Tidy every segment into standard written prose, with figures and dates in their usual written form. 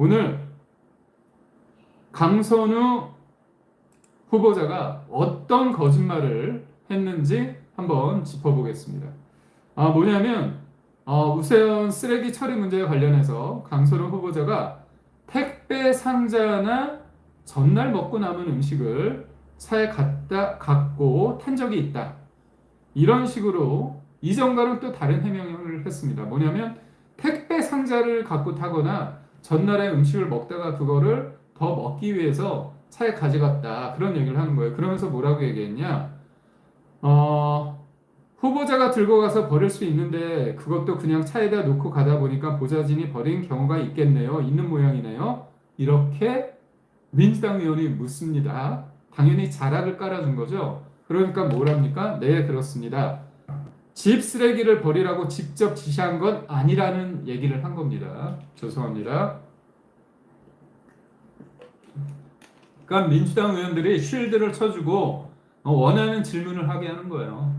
오늘 강선우 후보자가 어떤 거짓말을 했는지 한번 짚어보겠습니다. 뭐냐면 우선 쓰레기 처리 문제에 관련해서 강선우 후보자가 택배 상자나 전날 먹고 남은 음식을 차에 갖고 탄 적이 있다. 이런 식으로 이전과는 또 다른 해명을 했습니다. 뭐냐면 택배 상자를 갖고 타거나 전날에 음식을 먹다가 그거를 더 먹기 위해서 차에 가져갔다. 그런 얘기를 하는 거예요. 그러면서 뭐라고 얘기했냐? 후보자가 들고 가서 버릴 수 있는데 그것도 그냥 차에다 놓고 가다 보니까 보좌진이 버린 경우가 있겠네요. 있는 모양이네요. 이렇게 민주당 의원이 묻습니다. 당연히 자락을 깔아준 거죠. 그러니까 뭐랍니까? 네, 그렇습니다. 집 쓰레기를 버리라고 직접 지시한 건 아니라는 얘기를 한 겁니다. 죄송합니다. 그러니까 민주당 의원들이 쉴드를 쳐주고 원하는 질문을 하게 하는 거예요.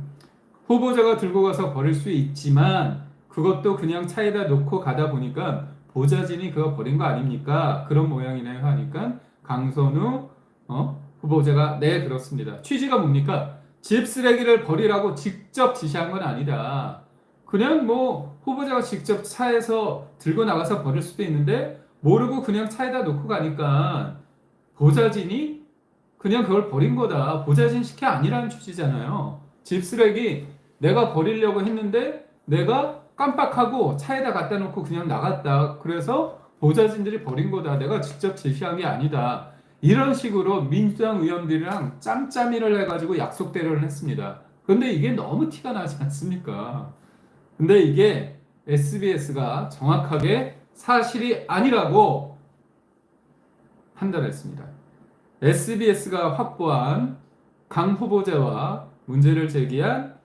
후보자가 들고 가서 버릴 수 있지만 그것도 그냥 차에다 놓고 가다 보니까 보좌진이 그거 버린 거 아닙니까? 그런 모양이네요 하니까 강선우 후보자가 네, 그렇습니다. 취지가 뭡니까? 집 쓰레기를 버리라고 직접 지시한 건 아니다. 그냥 후보자가 직접 차에서 들고 나가서 버릴 수도 있는데 모르고 그냥 차에다 놓고 가니까 보좌진이 그냥 그걸 버린 거다. 보좌진 시켜 아니라는 취지잖아요. 집 쓰레기 내가 버리려고 했는데 내가 깜빡하고 차에다 갖다 놓고 그냥 나갔다. 그래서 보좌진들이 버린 거다. 내가 직접 제시한 게 아니다. 이런 식으로 민주당 의원들이랑 짬짬이를 해가지고 약속 대련을 했습니다. 그런데 이게 너무 티가 나지 않습니까? 근데 이게 SBS가 정확하게 사실이 아니라고 판단했습니다. SBS가 확보한 강 후보자와 문제를 제기한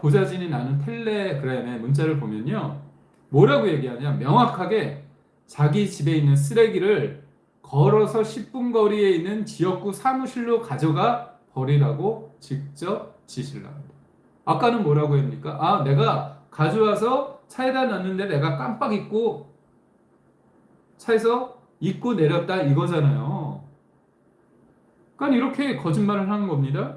보좌진이 나눈 텔레그램의 문자를 보면요. 뭐라고 얘기하냐? 명확하게 자기 집에 있는 쓰레기를 걸어서 10분 거리에 있는 지역구 사무실로 가져가 버리라고 직접 지시를 합니다. 아까는 뭐라고 합니까? 내가 가져와서 차에다 놨는데 내가 깜빡 잊고 차에서 잊고 내렸다 이거잖아요. 그러니까 이렇게 거짓말을 하는 겁니다.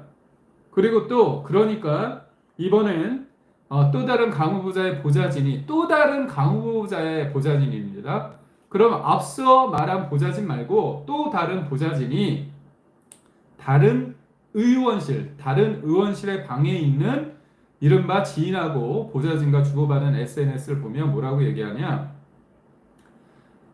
그리고 또 그러니까 이번엔 또 다른 강 후보자의 보좌진입니다. 그럼 앞서 말한 보좌진 말고 또 다른 보좌진이 다른 의원실의 방에 있는 이른바 지인하고 보좌진과 주고받은 SNS를 보면 뭐라고 얘기하냐?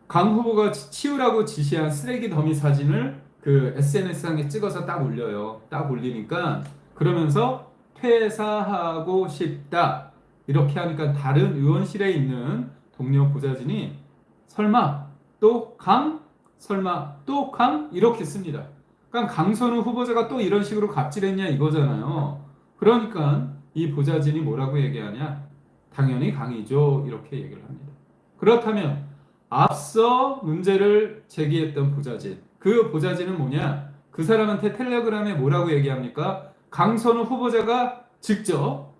강 후보가 치우라고 지시한 쓰레기 더미 사진을 그 SNS상에 찍어서 딱 올려요. 딱 올리니까 그러면서 퇴사하고 싶다 이렇게 하니까 다른 의원실에 있는 동료 보좌진이 설마 또 강? 설마 또 강? 이렇게 씁니다. 그러니까 강선우 후보자가 또 이런 식으로 갑질했냐 이거잖아요. 그러니까 이 보좌진이 뭐라고 얘기하냐? 당연히 강이죠. 이렇게 얘기를 합니다. 그렇다면 앞서 문제를 제기했던 보좌진, 그 보좌진은 뭐냐? 그 사람한테 텔레그램에 뭐라고 얘기합니까? 강선우 후보자가 직접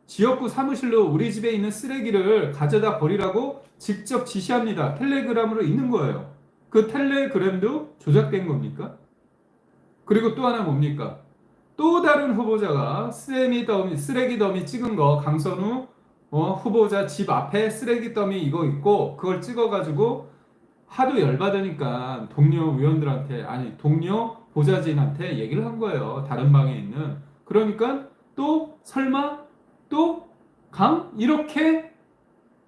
지역구 사무실로 우리 집에 있는 쓰레기를 가져다 버리라고 직접 지시합니다. 텔레그램으로 있는 거예요. 그 텔레그램도 조작된 겁니까? 그리고 또 하나 뭡니까? 또 다른 후보자가 쓰레기 더미 찍은 거 강선우 후보자 집 앞에 쓰레기 더미 이거 있고 그걸 찍어가지고 하도 열받으니까 동료 보좌진한테 얘기를 한 거예요. 다른 방에 있는. 그러니까 또 설마 또 강? 이렇게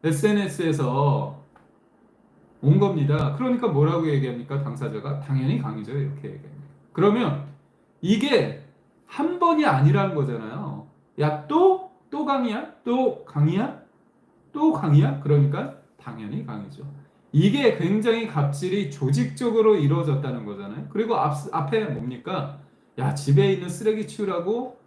SNS에서 온 겁니다. 그러니까 뭐라고 얘기합니까? 당사자가 당연히 강이죠. 이렇게 얘기합니다. 그러면 이게 한 번이 아니라는 거잖아요. 야, 또 강이야? 또 강이야? 또 강이야? 그러니까 당연히 강이죠. 이게 굉장히 갑질이 조직적으로 이루어졌다는 거잖아요. 그리고 앞에 뭡니까? 야, 집에 있는 쓰레기 치우라고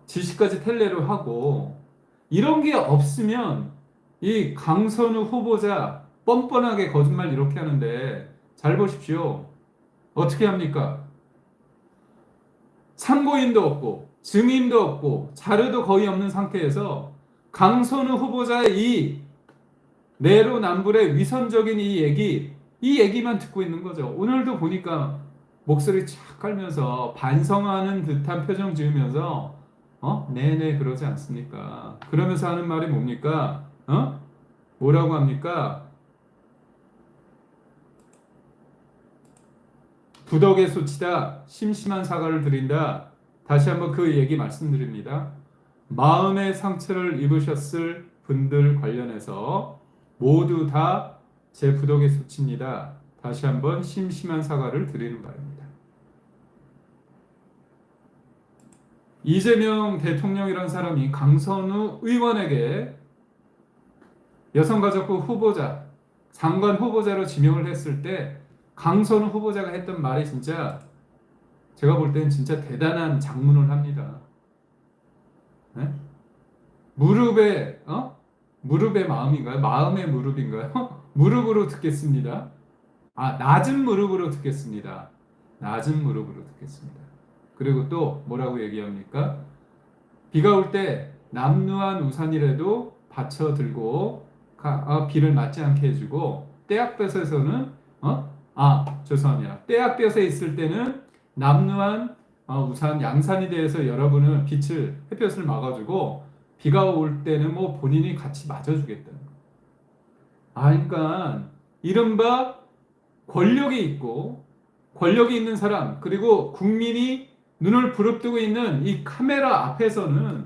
지시까지 텔레를 하고 이런 게 없으면 이 강선우 후보자 뻔뻔하게 거짓말 이렇게 하는데 잘 보십시오. 어떻게 합니까? 참고인도 없고 증인도 없고 자료도 거의 없는 상태에서 강선우 후보자의 이 내로남불의 위선적인 이 얘기만 듣고 있는 거죠. 오늘도 보니까 목소리 착 깔면서 반성하는 듯한 표정 지으면서 네네 그러지 않습니까? 그러면서 하는 말이 뭡니까? 뭐라고 합니까? 부덕의 수치다. 심심한 사과를 드린다. 다시 한번 그 얘기 말씀드립니다. 마음의 상처를 입으셨을 분들 관련해서 모두 다 제 부덕의 수치입니다. 다시 한번 심심한 사과를 드리는 바입니다. 이재명 대통령이라는 사람이 강선우 의원에게 여성가족부 후보자, 장관 후보자로 지명을 했을 때 강선우 후보자가 했던 말이 진짜 제가 볼 때는 진짜 대단한 장문을 합니다. 네? 무릎의 마음인가요? 마음의 무릎인가요? 무릎으로 듣겠습니다. 낮은 무릎으로 듣겠습니다. 낮은 무릎으로 듣겠습니다. 그리고 또 뭐라고 얘기합니까? 비가 올 때 남루한 우산이라도 받쳐 들고 비를 맞지 않게 해주고 떼약볕에서는 죄송합니다. 떼약볕에 있을 때는 남루한 우산 양산이 되어서 여러분은 햇볕을 막아주고 비가 올 때는 뭐 본인이 같이 맞아주겠다는 거. 그러니까 이른바 권력이 있는 사람 그리고 국민이 눈을 부릅뜨고 있는 이 카메라 앞에서는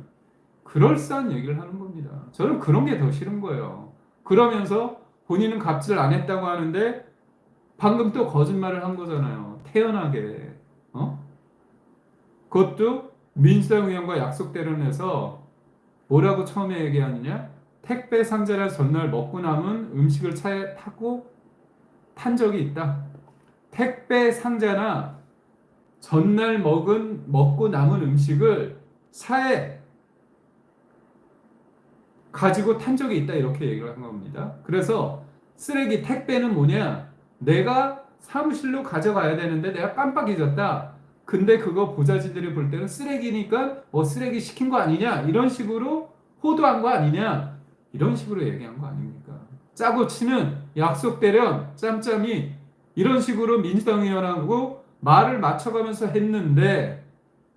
그럴싸한 얘기를 하는 겁니다. 저는 그런 게 더 싫은 거예요. 그러면서 본인은 갑질 안 했다고 하는데 방금 또 거짓말을 한 거잖아요. 태연하게. 그것도 민주당 의원과 약속대로 해서 뭐라고 처음에 얘기하느냐? 택배 상자를 전날 먹고 남은 음식을 차에 타고 탄 적이 있다. 택배 상자나 전날 먹고 남은 음식을 차에 가지고 탄 적이 있다. 이렇게 얘기를 한 겁니다. 그래서 쓰레기 택배는 뭐냐? 내가 사무실로 가져가야 되는데 내가 깜빡 잊었다. 근데 그거 보좌진들이 볼 때는 쓰레기니까 쓰레기 시킨 거 아니냐? 이런 식으로 호도한 거 아니냐? 이런 식으로 얘기한 거 아닙니까? 짜고 치는 약속대련 짬짬이 이런 식으로 민주당 의원하고 말을 맞춰가면서 했는데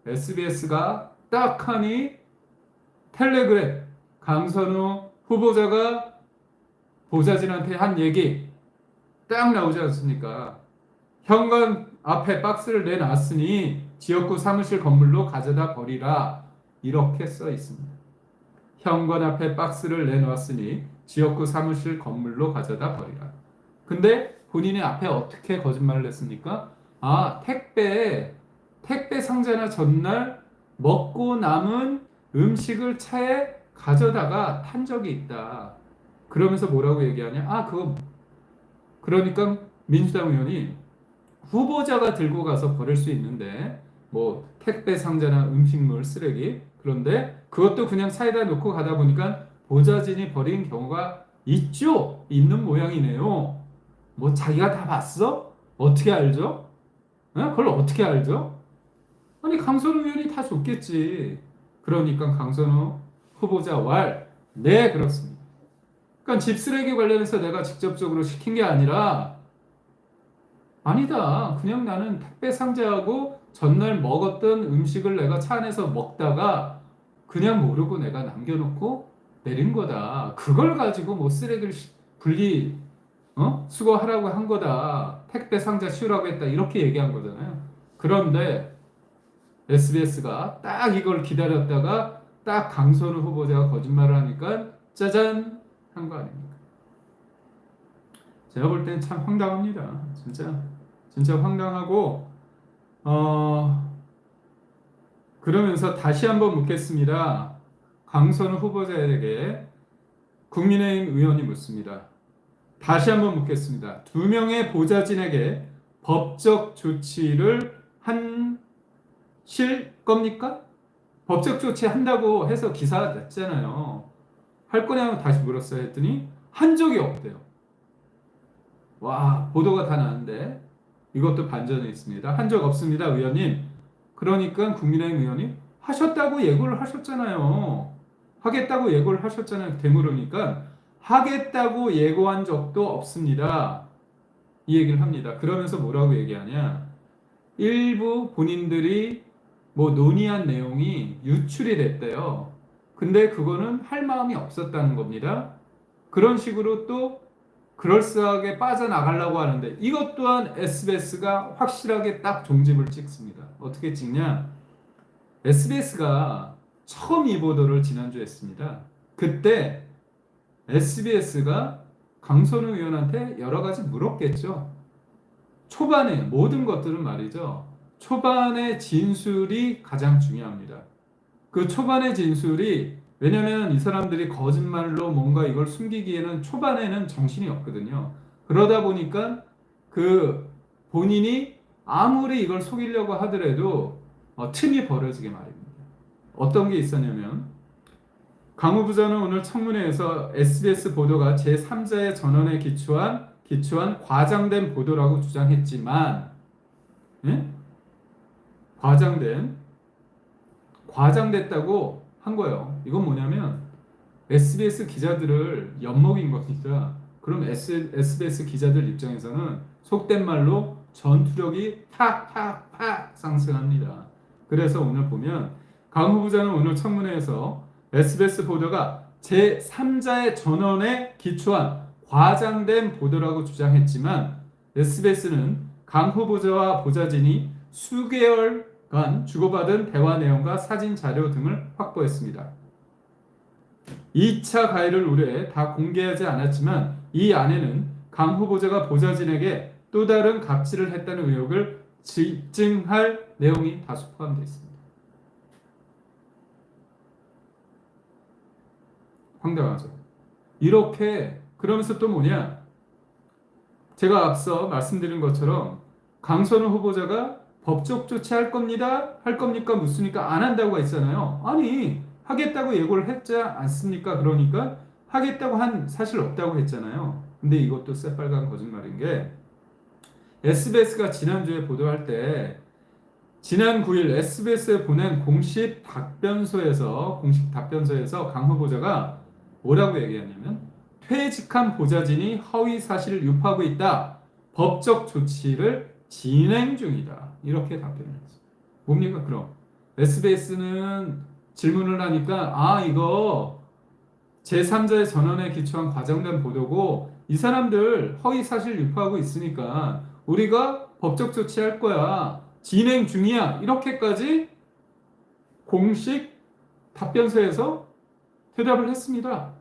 SBS가 딱 하니 텔레그램 강선우 후보자가 보좌진한테 한 얘기 딱 나오지 않습니까? 현관 앞에 박스를 내놨으니 지역구 사무실 건물로 가져다 버리라 이렇게 써 있습니다. 현관 앞에 박스를 내놓았으니 지역구 사무실 건물로 가져다 버리라. 근데 본인이 앞에 어떻게 거짓말을 했습니까? 택배 상자나 전날 먹고 남은 음식을 차에 가져다가 탄 적이 있다. 그러면서 뭐라고 얘기하냐? 그러니까 민주당 의원이 후보자가 들고 가서 버릴 수 있는데 뭐 택배 상자나 음식물 쓰레기 그런데 그것도 그냥 차에다 놓고 가다 보니까 보좌진이 버린 경우가 있는 모양이네요. 뭐 자기가 다 봤어? 어떻게 알죠? 그걸 어떻게 알죠? 아니 강선우 의원이 다 줬겠지. 그러니까 강선우 후보자 네 그렇습니다. 그러니까 집 쓰레기 관련해서 내가 직접적으로 시킨 게 아니라 아니다. 그냥 나는 택배 상자하고 전날 먹었던 음식을 내가 차 안에서 먹다가 그냥 모르고 내가 남겨놓고 내린 거다. 그걸 가지고 뭐 쓰레기를 분리 수거하라고 한 거다. 택배 상자 치우라고 했다. 이렇게 얘기한 거잖아요. 그런데 SBS가 딱 이걸 기다렸다가 딱 강선우 후보자가 거짓말을 하니까 짜잔 한 거 아닙니까? 제가 볼 땐 참 황당합니다. 진짜 황당하고 그러면서 다시 한번 묻겠습니다. 강선우 후보자에게 국민의힘 의원이 묻습니다. 다시 한번 묻겠습니다. 2명의 보좌진에게 법적 조치를 하실 겁니까? 법적 조치 한다고 해서 기사 냈잖아요. 할 거냐고 다시 물었어요. 했더니 한 적이 없대요. 와, 보도가 다 나는데 이것도 반전이 있습니다. 한 적 없습니다, 의원님. 그러니까 국민의힘 의원이 하셨다고 예고를 하셨잖아요. 하겠다고 예고를 하셨잖아요. 되물으니까 하겠다고 예고한 적도 없습니다. 이 얘기를 합니다. 그러면서 뭐라고 얘기하냐? 일부 본인들이 뭐 논의한 내용이 유출이 됐대요. 근데 그거는 할 마음이 없었다는 겁니다. 그런 식으로 또 그럴싸하게 빠져나가려고 하는데 이것 또한 SBS가 확실하게 딱 종집을 찍습니다. 어떻게 찍냐? SBS가 처음 이 보도를 지난주에 했습니다. 그때 SBS가 강선우 의원한테 여러 가지 물었겠죠. 초반에 모든 것들은 말이죠. 초반의 진술이 가장 중요합니다. 그 초반의 진술이 왜냐면 이 사람들이 거짓말로 뭔가 이걸 숨기기에는 초반에는 정신이 없거든요. 그러다 보니까 그 본인이 아무리 이걸 속이려고 하더라도 틈이 벌어지게 마련입니다. 어떤 게 있었냐면 강우 부자는 오늘 청문회에서 SBS 보도가 제3자의 전원에 기초한 과장된 보도라고 주장했지만 예? 과장됐다고 한 거예요. 이건 뭐냐면 SBS 기자들을 엿먹인 겁니다. 그럼 SBS 기자들 입장에서는 속된 말로 전투력이 팍팍팍 상승합니다. 그래서 오늘 보면 강 후보자는 오늘 청문회에서 SBS 보도가 제3자의 전원에 기초한 과장된 보도라고 주장했지만 SBS는 강 후보자와 보좌진이 수개월간 주고받은 대화 내용과 사진 자료 등을 확보했습니다. 2차 가해를 우려해 다 공개하지 않았지만 이 안에는 강 후보자가 보좌진에게 또 다른 갑질을 했다는 의혹을 입증할 내용이 다수 포함되어 있습니다. 황당하죠. 이렇게 그러면서 또 뭐냐? 제가 앞서 말씀드린 것처럼 강선우 후보자가 법적 조치할 겁니다. 할 겁니까? 묻으니까 안 한다고 했잖아요. 아니 하겠다고 예고를 했지 않습니까? 그러니까 하겠다고 한 사실 없다고 했잖아요. 근데 이것도 새빨간 거짓말인 게 SBS가 지난주에 보도할 때 지난 9일 SBS에 보낸 공식 답변서에서 강 후보자가 뭐라고 얘기하냐면 퇴직한 보좌진이 허위 사실을 유포하고 있다. 법적 조치를 진행 중이다. 이렇게 답변했어요. 뭡니까 그럼? SBS는 질문을 하니까 이거 제3자의 전원에 기초한 과장된 보도고 이 사람들 허위 사실 유포하고 있으니까 우리가 법적 조치할 거야. 진행 중이야. 이렇게까지 공식 답변서에서 대답을 했습니다.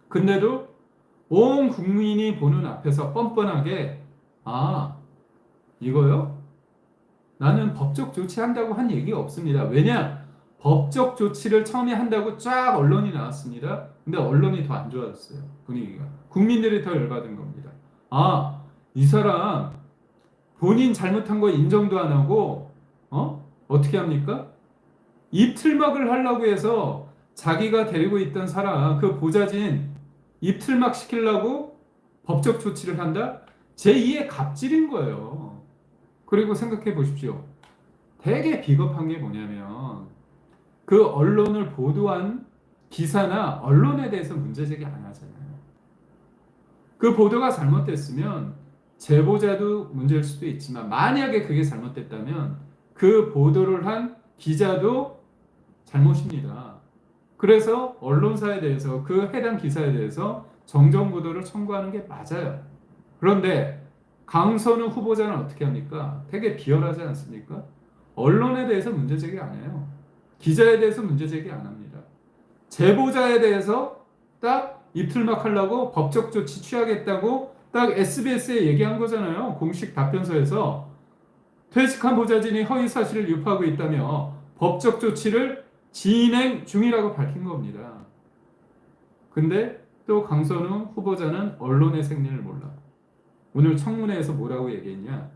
근데도 온 국민이 보는 앞에서 뻔뻔하게 이거요? 나는 법적 조치한다고 한 얘기가 없습니다. 왜냐? 법적 조치를 처음에 한다고 쫙 언론이 나왔습니다. 근데 언론이 더 안 좋아졌어요. 분위기가. 국민들이 더 열받은 겁니다. 이 사람 본인 잘못한 거 인정도 안 하고 어떻게 합니까? 입틀막을 하려고 해서 자기가 데리고 있던 사람 그 보좌진 입틀막 시키려고 법적 조치를 한다? 제2의 갑질인 거예요. 그리고 생각해 보십시오. 되게 비겁한 게 뭐냐면 그 언론을 보도한 기사나 언론에 대해서 문제제기 안 하잖아요. 그 보도가 잘못됐으면 제보자도 문제일 수도 있지만 만약에 그게 잘못됐다면 그 보도를 한 기자도 잘못입니다. 그래서 언론사에 대해서 그 해당 기사에 대해서 정정보도를 청구하는 게 맞아요. 그런데 강선우 후보자는 어떻게 합니까? 되게 비열하지 않습니까? 언론에 대해서 문제제기 안 해요. 기자에 대해서 문제제기 안 합니다. 제보자에 대해서 딱 입틀막 하려고 법적 조치 취하겠다고 딱 SBS에 얘기한 거잖아요. 공식 답변서에서 퇴직한 보좌진이 허위 사실을 유포하고 있다며 법적 조치를 진행 중이라고 밝힌 겁니다. 근데 또 강선우 후보자는 언론의 생리를 몰라. 오늘 청문회에서 뭐라고 얘기했냐?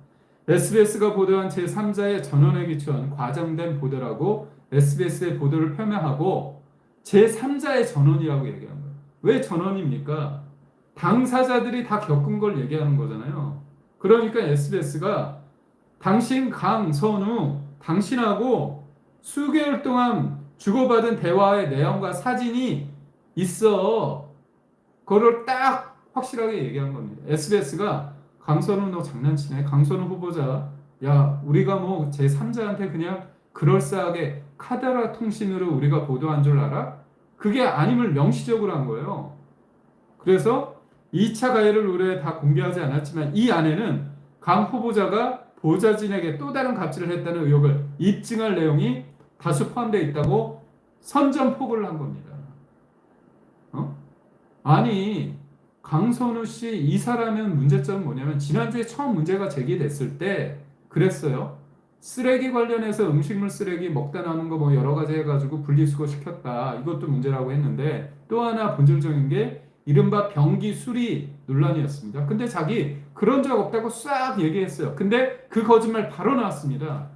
SBS가 보도한 제3자의 전원에 기초한 과장된 보도라고 SBS의 보도를 폄하하고 제3자의 전원이라고 얘기한 거예요. 왜 전원입니까? 당사자들이 다 겪은 걸 얘기하는 거잖아요. 그러니까 SBS가 당신 강선우 당신하고 수개월 동안 주고받은 대화의 내용과 사진이 있어. 그거를 딱 확실하게 얘기한 겁니다. SBS가 강선우 너 장난치네. 강선우 후보자. 야, 우리가 뭐 제3자한테 그냥 그럴싸하게 카더라 통신으로 우리가 보도한 줄 알아? 그게 아님을 명시적으로 한 거예요. 그래서 2차 가해를 의뢰에 다 공개하지 않았지만 이 안에는 강 후보자가 보좌진에게 또 다른 갑질을 했다는 의혹을 입증할 내용이 다수 포함되어 있다고 선전포고를 한 겁니다. 어? 아니 강선우 씨 이 사람은 문제점은 뭐냐면 지난주에 처음 문제가 제기됐을 때 그랬어요. 쓰레기 관련해서 음식물 쓰레기 먹다 남은 거 뭐 여러 가지 해가지고 분리수거 시켰다. 이것도 문제라고 했는데 또 하나 본질적인 게 이른바 병기 수리 논란이었습니다. 근데 자기 그런 적 없다고 싹 얘기했어요. 근데 그 거짓말 바로 나왔습니다.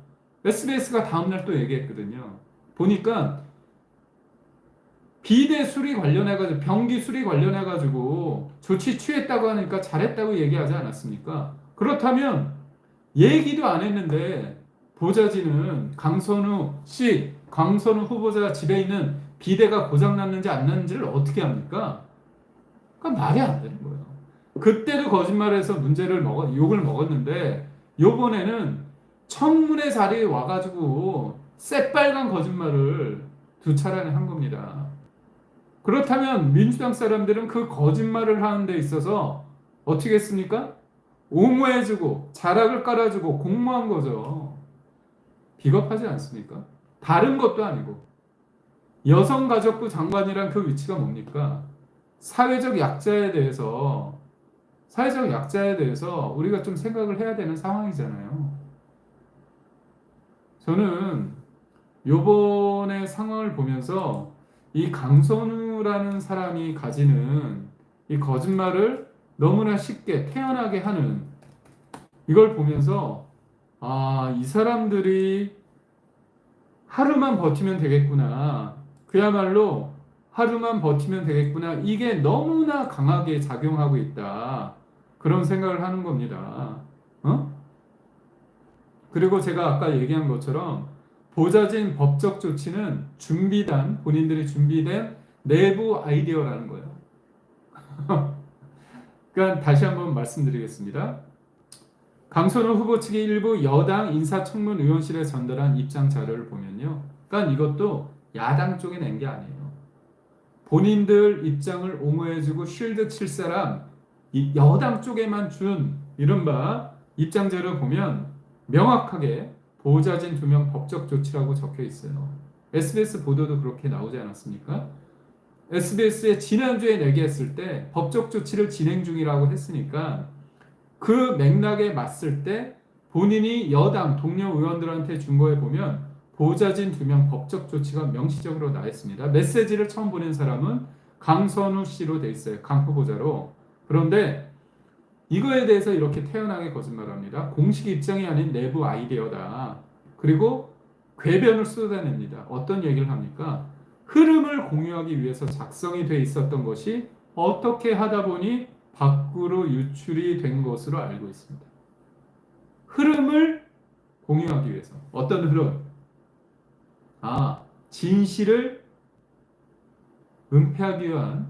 SBS가 다음날 또 얘기했거든요. 보니까 비대 수리 관련해가지고 병기 수리 관련해가지고 조치 취했다고 하니까 잘했다고 얘기하지 않았습니까? 그렇다면 얘기도 안 했는데 보좌진은 강선우 씨, 강선우 후보자 집에 있는 비대가 고장났는지 안 났는지를 어떻게 합니까? 그러니까 말이 안 되는 거예요. 그때도 거짓말해서 욕을 먹었는데 요번에는 청문회 자리에 와가지고 새빨간 거짓말을 두 차례나 한 겁니다. 그렇다면 민주당 사람들은 그 거짓말을 하는 데 있어서 어떻게 했습니까? 옹호해주고 자락을 깔아주고 공모한 거죠. 비겁하지 않습니까? 다른 것도 아니고 여성가족부 장관이란 그 위치가 뭡니까? 사회적 약자에 대해서 우리가 좀 생각을 해야 되는 상황이잖아요. 저는 요번의 상황을 보면서 이 강선우라는 사람이 가지는 이 거짓말을 너무나 쉽게 태연하게 하는 이걸 보면서 이 사람들이 하루만 버티면 되겠구나. 그야말로 하루만 버티면 되겠구나. 이게 너무나 강하게 작용하고 있다. 그런 생각을 하는 겁니다. 어? 그리고 제가 아까 얘기한 것처럼 보좌진 법적 조치는 본인들이 준비된 내부 아이디어라는 거예요. 그러니까 다시 한번 말씀드리겠습니다. 강선우 후보 측이 일부 여당 인사청문위원실에 전달한 입장 자료를 보면요. 그러니까 이것도 야당 쪽에 낸 게 아니에요. 본인들 입장을 옹호해주고 쉴드 칠 사람 이 여당 쪽에만 준 이른바 입장 자료를 보면 명확하게 보좌진 2명 법적 조치라고 적혀 있어요. SBS 보도도 그렇게 나오지 않았습니까? SBS에 지난주에 내게 했을 때 법적 조치를 진행 중이라고 했으니까 그 맥락에 맞을 때 본인이 여당 동료 의원들한테 준 거에 보면 보좌진 2명 법적 조치가 명시적으로 나와 있습니다. 메시지를 처음 보낸 사람은 강선우 씨로 돼 있어요. 강 후보자로. 그런데 이거에 대해서 이렇게 태연하게 거짓말합니다. 공식 입장이 아닌 내부 아이디어다. 그리고 궤변을 쏟아냅니다. 어떤 얘기를 합니까? 흐름을 공유하기 위해서 작성이 돼 있었던 것이 어떻게 하다 보니 밖으로 유출이 된 것으로 알고 있습니다. 흐름을 공유하기 위해서. 어떤 흐름? 진실을 은폐하기 위한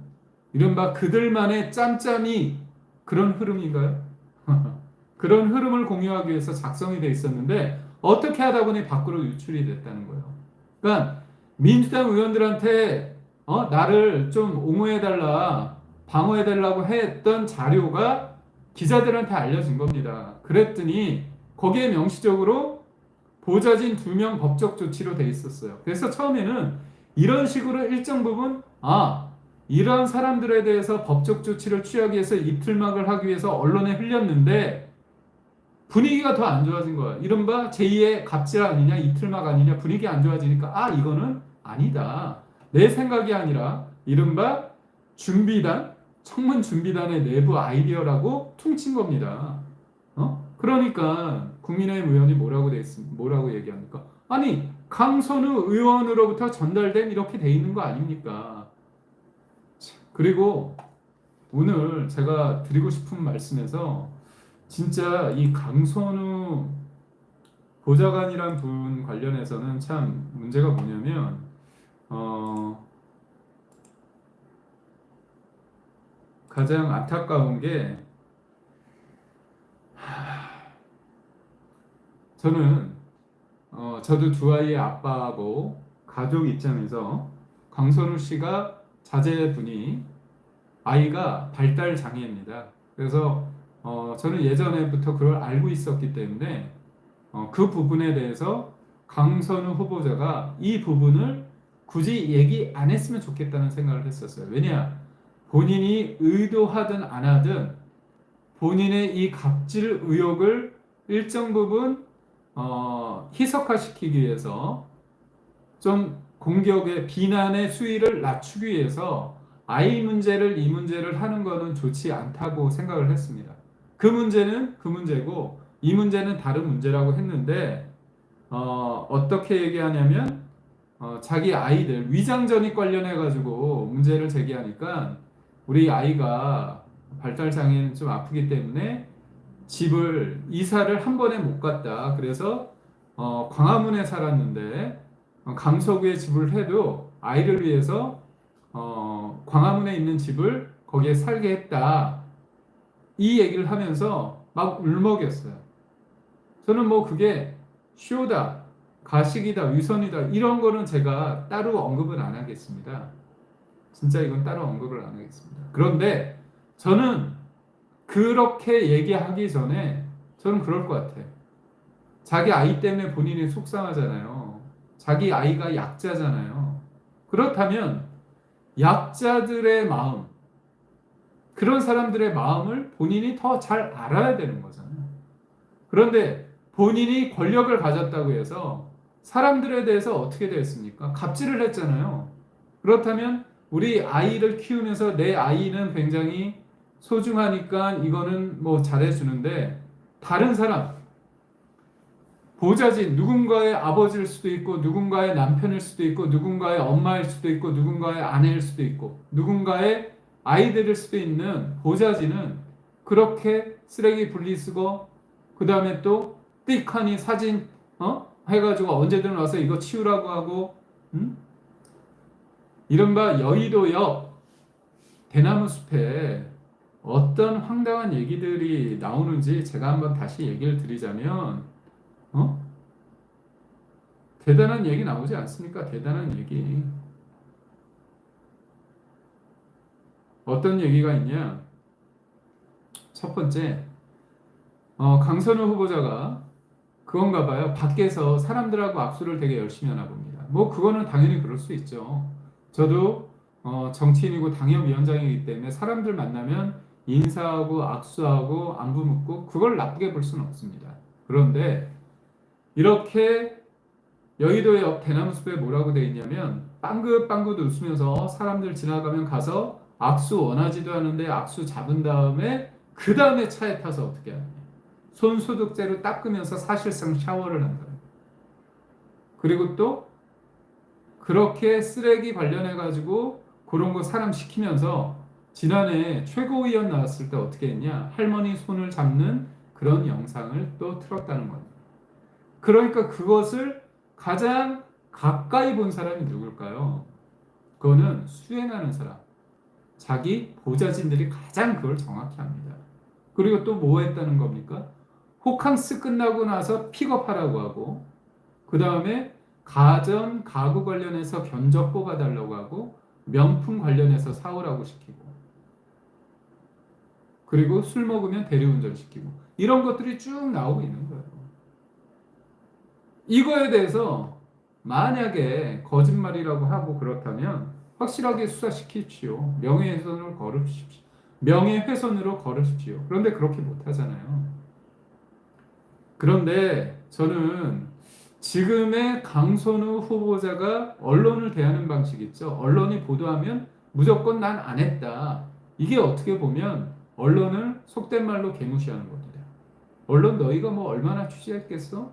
이른바 그들만의 짬짬이 그런 흐름인가요? 그런 흐름을 공유하기 위해서 작성이 돼 있었는데 어떻게 하다 보니 밖으로 유출이 됐다는 거예요. 그러니까 민주당 의원들한테 나를 좀 옹호해달라, 방어해달라고 했던 자료가 기자들한테 알려진 겁니다. 그랬더니 거기에 명시적으로 보좌진 2명 법적 조치로 돼 있었어요. 그래서 처음에는 이런 식으로 일정 부분 이러한 사람들에 대해서 법적 조치를 취하기 위해서 이틀막을 하기 위해서 언론에 흘렸는데 분위기가 더 안 좋아진 거야. 이른바 제2의 갑질 아니냐, 이틀막 아니냐, 분위기 안 좋아지니까 이거는 아니다. 내 생각이 아니라 이른바 청문 준비단의 내부 아이디어라고 퉁친 겁니다. 그러니까 국민의힘 의원이 뭐라고 얘기합니까? 아니 강선우 의원으로부터 전달된 이렇게 돼 있는 거 아닙니까? 그리고 오늘 제가 드리고 싶은 말씀에서 진짜 이 강선우 보좌관이란 분 관련해서는 참 문제가 뭐냐면 가장 안타까운 게 저는 저도 두 아이의 아빠하고 가족 입장에서 강선우 씨가 자제분이 아이가 발달 장애입니다. 그래서 저는 예전에부터 그걸 알고 있었기 때문에 그 부분에 대해서 강선우 후보자가 이 부분을 굳이 얘기 안 했으면 좋겠다는 생각을 했었어요. 왜냐? 본인이 의도하든 안 하든 본인의 이 갑질 의혹을 일정 부분 희석화시키기 위해서 좀 공격의 비난의 수위를 낮추기 위해서 아이 문제를 이 문제를 하는 것은 좋지 않다고 생각을 했습니다. 그 문제는 그 문제고 이 문제는 다른 문제라고 했는데 어떻게 얘기하냐면 자기 아이들 위장전입 관련해 가지고 문제를 제기하니까 우리 아이가 발달 장애는 좀 아프기 때문에 집을 이사를 한 번에 못 갔다. 그래서 광화문에 살았는데 강서구에 집을 해도 아이를 위해서 광화문에 있는 집을 거기에 살게 했다. 이 얘기를 하면서 막 울먹였어요. 저는 뭐 그게 쇼다, 가식이다, 위선이다 이런 거는 제가 따로 언급은 안 하겠습니다. 진짜 이건 따로 언급을 안 하겠습니다. 그런데 저는 그렇게 얘기하기 전에 저는 그럴 것 같아요. 자기 아이 때문에 본인이 속상하잖아요. 자기 아이가 약자잖아요. 그렇다면 약자들의 마음, 그런 사람들의 마음을 본인이 더 잘 알아야 되는 거잖아요. 그런데 본인이 권력을 가졌다고 해서 사람들에 대해서 어떻게 됐습니까? 갑질을 했잖아요. 그렇다면 우리 아이를 키우면서 내 아이는 굉장히 소중하니까 이거는 뭐 잘해주는데 다른 사람, 보좌진, 누군가의 아버지일 수도 있고 누군가의 남편일 수도 있고 누군가의 엄마일 수도 있고 누군가의 아내일 수도 있고 누군가의 아이들일 수도 있는 보좌진은 그렇게 쓰레기 분리수거 그 다음에 또 띡하니 사진 해가지고 언제든 와서 이거 치우라고 하고 이른바 여의도역 대나무 숲에 어떤 황당한 얘기들이 나오는지 제가 한번 다시 얘기를 드리자면 대단한 얘기 나오지 않습니까? 대단한 얘기. 어떤 얘기가 있냐? 첫 번째, 강선우 후보자가 그건가 봐요. 밖에서 사람들하고 악수를 되게 열심히 하나 봅니다. 뭐 그거는 당연히 그럴 수 있죠. 저도 정치인이고 당협위원장이기 때문에 사람들 만나면 인사하고 악수하고 안부 묻고 그걸 나쁘게 볼 수는 없습니다. 그런데 이렇게 여의도의 옆 대나무 숲에 뭐라고 되어 있냐면 빵긋빵긋 웃으면서 사람들 지나가면 가서 악수 원하지도 않은데 악수 잡은 다음에 그 다음에 차에 타서 어떻게 하냐. 손 소독제로 닦으면서 사실상 샤워를 한다. 그리고 또 그렇게 쓰레기 관련해 가지고 그런 거 사람 시키면서 지난해 최고위원 나왔을 때 어떻게 했냐. 할머니 손을 잡는 그런 영상을 또 틀었다는 겁니다. 그러니까 그것을 가장 가까이 본 사람이 누굴까요? 그거는 수행하는 사람. 자기 보좌진들이 가장 그걸 정확히 합니다. 그리고 또 뭐 했다는 겁니까? 호캉스 끝나고 나서 픽업하라고 하고 그 다음에 가전, 가구 관련해서 견적 뽑아달라고 하고 명품 관련해서 사오라고 시키고 그리고 술 먹으면 대리운전 시키고 이런 것들이 쭉 나오고 있는 거예요. 이거에 대해서 만약에 거짓말이라고 하고 그렇다면 확실하게 수사시키십시오. 명예훼손으로 걸으십시오. 명예훼손으로 걸으십시오. 그런데 그렇게 못하잖아요. 그런데 저는 지금의 강선우 후보자가 언론을 대하는 방식 있죠. 언론이 보도하면 무조건 난 안 했다. 이게 어떻게 보면 언론을 속된 말로 개무시하는 겁니다. 언론 너희가 뭐 얼마나 취재했겠어?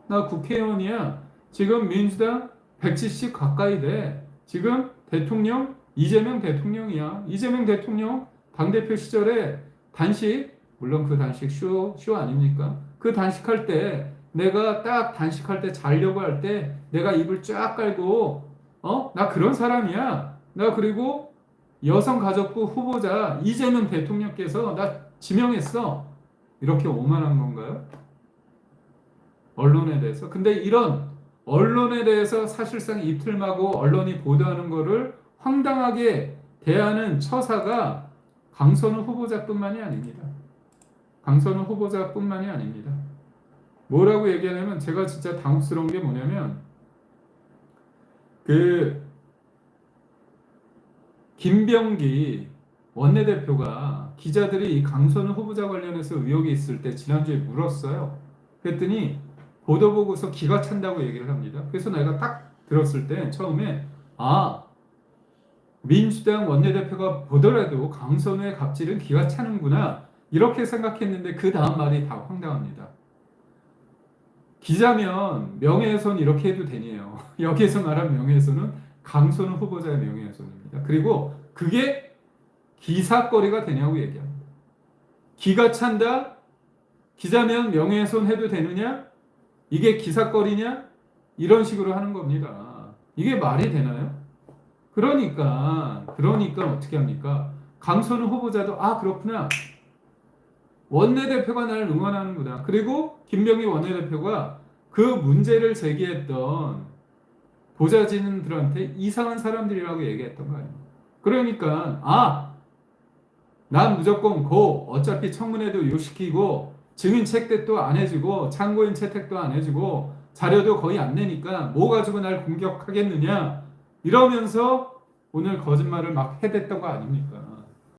나 국회의원이야. 지금 민주당 170 가까이 돼. 지금 대통령 이재명 대통령이야. 이재명 대통령 당대표 시절에 단식, 물론 그 단식 쇼 아닙니까? 그 단식할 때 내가 딱 단식할 때 자려고 할 때 내가 이불 쫙 깔고 나 그런 사람이야. 나 그리고 여성가족부 후보자 이재명 대통령께서 나 지명했어. 이렇게 오만한 건가요? 언론에 대해서. 근데 이런 언론에 대해서 사실상 입틀마고 언론이 보도하는 거를 황당하게 대하는 처사가 강선우 후보자뿐만이 아닙니다. 강선우 후보자뿐만이 아닙니다. 뭐라고 얘기하냐면 제가 진짜 당혹스러운 게 뭐냐면 그 김병기 원내대표가 기자들이 이 강선우 후보자 관련해서 의혹이 있을 때 지난주에 물었어요. 그랬더니 보도 보고서 기가 찬다고 얘기를 합니다. 그래서 내가 딱 들었을 때 처음에 민주당 원내대표가 보더라도 강선우의 갑질은 기가 차는구나 이렇게 생각했는데 그 다음 말이 다 황당합니다. 기자면 명예훼손 이렇게 해도 되네요. 여기에서 말한 명예훼손은 강선우 후보자의 명예훼손입니다. 그리고 그게 기사거리가 되냐고 얘기합니다. 기가 찬다? 기자면 명예훼손 해도 되느냐? 이게 기사거리냐? 이런 식으로 하는 겁니다. 이게 말이 되나요? 그러니까 어떻게 합니까? 강선우 후보자도 그렇구나. 원내대표가 날 응원하는구나. 그리고 김병기 원내대표가 그 문제를 제기했던 보좌진들한테 이상한 사람들이라고 얘기했던 거 아닙니까? 그러니까 난 무조건 어차피 청문회도 요시키고 증인 채택도 안 해주고 참고인 채택도 안 해주고 자료도 거의 안 내니까 뭐 가지고 날 공격하겠느냐 이러면서 오늘 거짓말을 막 해댔던 거 아닙니까?